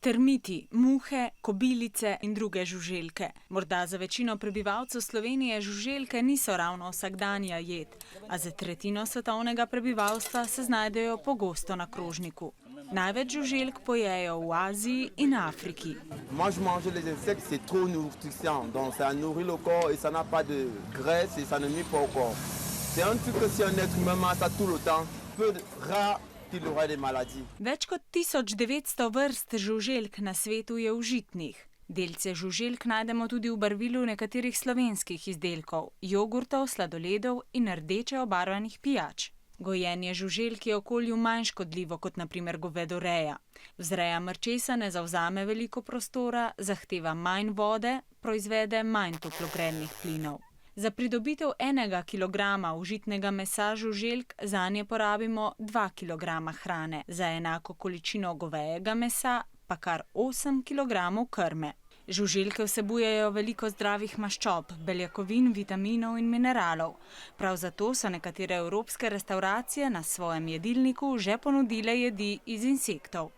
Termiti, muhe, kobilice in druge žuželke. Morda za večino prebivalcev Slovenije žuželke niso ravno vsakdanja jed, a za tretjino svetovnega prebivalstva se znajdejo pogosto na krožniku. Največ žuželk pojejo v Aziji in Afriki. Moi, je mange les insectes, c'est trop nourrissant. Donc, ça nourrit le corps et ça n'a pas de graisse et ça ne nuit pas au corps. C'est un truc que si un être humain mange ça tout le temps, peu rare qu'il aura des maladies. Več kot 1900 vrst žuželk na svetu je užitnih. Delce žuželk najdemo tudi v barvilu nekaterih slovenskih izdelkov, jogurtov, sladoledov in rdeče obarvanih pijač. Gojenje žuželk je okolju manj škodljivo kot na primer govedoreja. Vzreja mrčesa ne zavzame veliko prostora, zahteva manj vode, proizvede manj toplogrednih plinov. Za pridobitev 1 kilograma užitnega mesa žuželk zanje porabimo 2 kilograma hrane, za enako količino govejega mesa pa kar 8 kilogramov krme. Žuželke vsebujejo veliko zdravih maščob, beljakovin, vitaminov in mineralov. Prav zato so nekatere evropske restavracije na svojem jedilniku že ponudile jedi iz insektov.